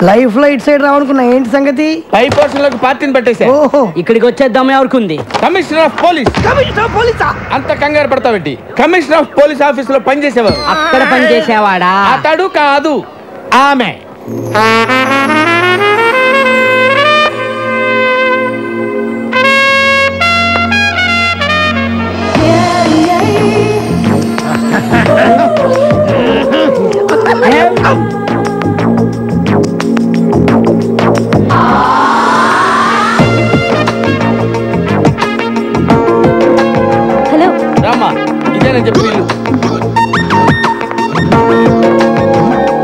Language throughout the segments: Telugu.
లైఫ్ లో ఇటు సైడ్ రావనుకున్నా, ఏంటి సంగతి? పై పోర్షన్ లోకి పార్టీని పెట్టేసా. ఇక్కడికి వచ్చేద్దాం ఎవరికి? Commissioner of police. Commissioner of పోలీసా? అంత కంగారు పడతావేంటి? కమిషనర్ ఆఫ్ పోలీస్ ఆఫీస్ లో పనిచేసేవారు. అక్కడ పనిచేసేవాడా? అతడు కాదు, ఆమె. హలో రామా, ఇదేనని చెప్పి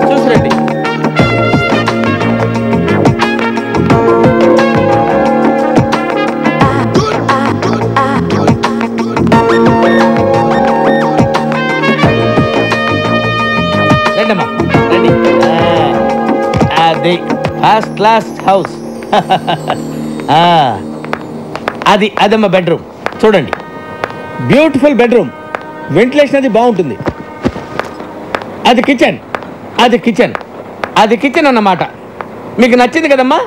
చూసిరండి. రండమ్మా, రండి. అది ఫస్ట్ క్లాస్ హౌస్. అదమ్మా బెడ్రూమ్. చూడండి, బ్యూటిఫుల్ బెడ్రూమ్. వెంటిలేషన్ అది బాగుంటుంది. అది కిచెన్, అది కిచెన్, అది కిచెన్ అన్నమాట. మీకు నచ్చింది కదమ్మా?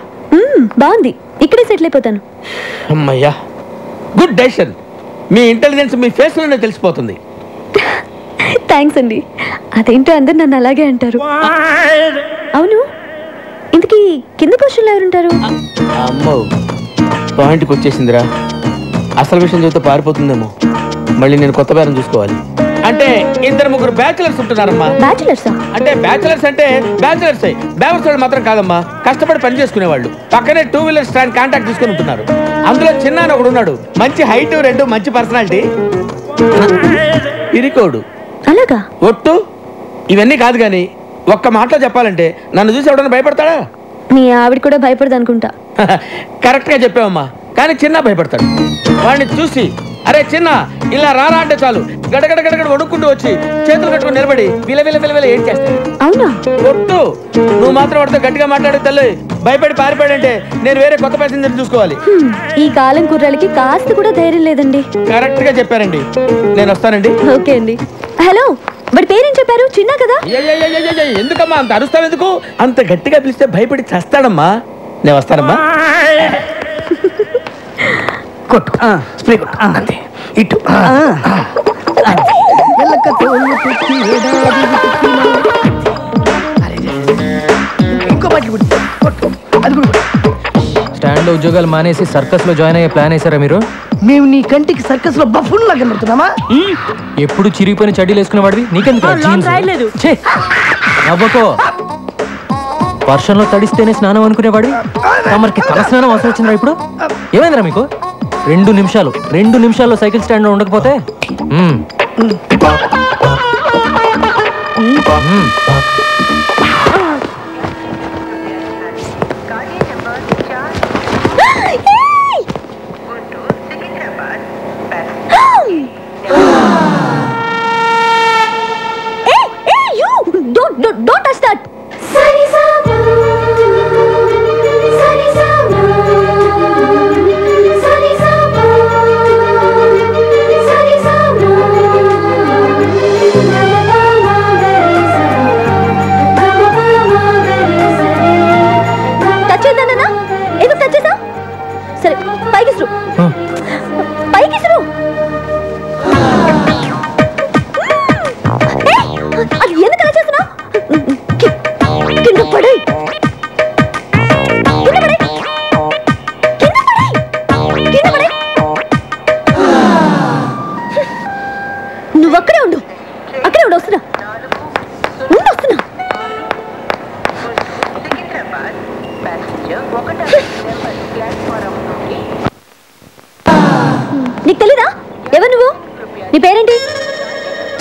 బాగుంది, ఇక్కడే సెటిల్ అయిపోతాను. అమ్మయ్యా, గుడ్ డెసిషన్. మీ ఇంటెలిజెన్స్ మీ ఫేస్ లోనే తెలిసిపోతుంది. థ్యాంక్స్ అండి. అదేంటో అందరు నన్ను అలాగే అంటారు. అవును, ఇంతకీ కింద పోర్షన్లో ఎవరుంటారు? అమ్మో, పాయింట్కి వచ్చేసిందిరా. అసలు విషయం చూస్తే పారిపోతుందేమో. మళ్ళీ నేను కొత్త బేరం చూసుకోవాలి. అంటే 2-3 బ్యాచులర్స్ ఉంటున్నారమ్మా. బ్యాచులర్సా? అంటే బ్యాచులర్స్ బ్యాచులర్స్ మాత్రం కాదమ్మా, కష్టపడి పని చేసుకునేవాళ్ళు. పక్కనే 2 వీలర్ స్టాండ్ కాంటాక్ట్ తీసుకుని ఉంటున్నారు. అందులో చిన్న ఒకడు ఉన్నాడు, మంచి హైట్, 2 మంచి పర్సనాలిటీ, ఇరికోడు. అలాగా? ఒట్టు ఇవన్నీ కాదు కానీ ఒక్క మాటలో చెప్పాలంటే నన్ను చూసి ఎవడన్నా భయపడతాడా? మీ ఆవిడ కూడా భయపడదు అనుకుంటా. కరెక్ట్ గా చెప్పావమ్మా, కానీ చిన్న భయపడతాడు. వాడిని చూసి అరే చిన్న ఇలా రారా అంటే చాలు గడగడ గడగడ వణుక్కుంటూ వచ్చి చేతులు కట్టుకుని నిలబడి విలవిల ఏం చేస్తాడు. అవునా? ఒట్టు నువ్వు మాత్రం వాడితో గట్టిగా మాట్లాడే తల్లి. భయపడి పారిపోయాడంటే నేను వేరే కొత్త ప్యాసింజర్ చూసుకోవాలి. ఈ కాలం కుర్రాళ్ళకి కాస్త కూడా ధైర్యం లేదండి. కరెక్ట్ గా చెప్పారండి, నేను వస్తానండి. ఓకే అండి. హలో, వాడి పేరేం చెప్పారు? చిన్న కదా? ఎందుకమ్మా అంత అరుస్తావు? ఎందుకు అంత గట్టిగా పిలిస్తే భయపడి చస్తాడమ్మా. నేను వస్తానమ్మా. కొట్టు, స్ప్రే కొట్టు, అంతే. ఇటు ఇంకో బట్టి కొట్టు, అది కూడా. స్టాండ్ లో ఉద్యోగాలు మానేసి సర్కస్ లో జాయిన్ అయ్యే ప్లాన్ వేసారా మీరు? మేము నీ కంటికి సర్కస్ లో బఫూన్ లాగా కనబడుతున్నామా? ఎప్పుడు చిరిగిపోయిన చడ్డీలు వేసుకునే వాడివి, నీకెందుకు నవ్వకో. వర్షంలో తడిస్తేనే స్నానం అనుకునేవాడివి, తమరికి తల స్నానం అవసరం వచ్చిందా ఇప్పుడు? ఏమైందిరా మీకు? 2 నిమిషాల్లో సైకిల్ స్టాండ్ లో ఉండకపోతే Don't touch that. సరే పైకి అది ఎందుకు అలా చేస్తున్నావు? కింద పడే నువ్వు అక్కడే ఉండు, వస్తున్నా. నీకు తెలీదా? ఎవరు నువ్వు? నీ పేరేంటి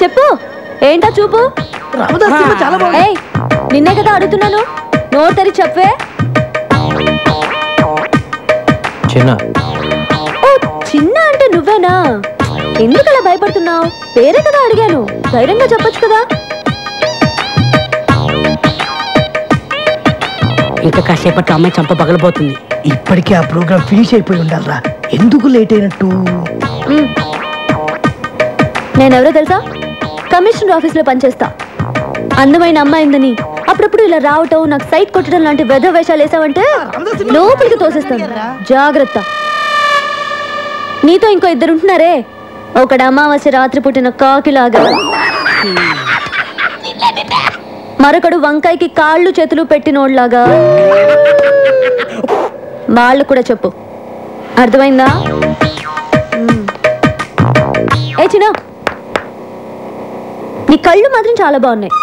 చెప్పు. ఏంటా చూపు? నిన్నే కదా అడుగుతున్నాను, నోరు తెరి చెప్పే. చిన్న అంటే నువ్వేనా? ఎందుకలా భయపడుతున్నావు? పేరే కదా అడిగాను, ధైర్యంగా చెప్పొచ్చు కదా. ఇంకా కాసేపట్లో అమ్మాయి చంప పగలబోతుంది. ఇప్పటికే ఆ ప్రోగ్రామ్ ఫినిష్ అయిపోయి ఉండాలరా, ఎందుకు లేట్ అయినట్టు? నేనెవరో తెలుసా? కమిషనర్ ఆఫీస్ లో పనిచేస్తా. అందమైన అమ్మాయిందని అప్పుడప్పుడు ఇలా రావటం, నాకు సైట్ కొట్టడం లాంటి వెధ వేషాలు వేసావంటే లోపలికి తోసేస్తాను. జాగ్రత్త. నీతో ఇంకో ఇద్దరు ఉంటున్నారే, ఒకడు అమావాస్య రాత్రి పుట్టిన కాకిలాగా, మరొకడు వంకాయకి కాళ్ళు చేతులు పెట్టినోడ్లాగా. వాళ్ళు కూడా చెప్పు, అర్థమైందా? ఏ చిన్న, నీ కళ్ళు మాత్రం చాలా బాగున్నాయి.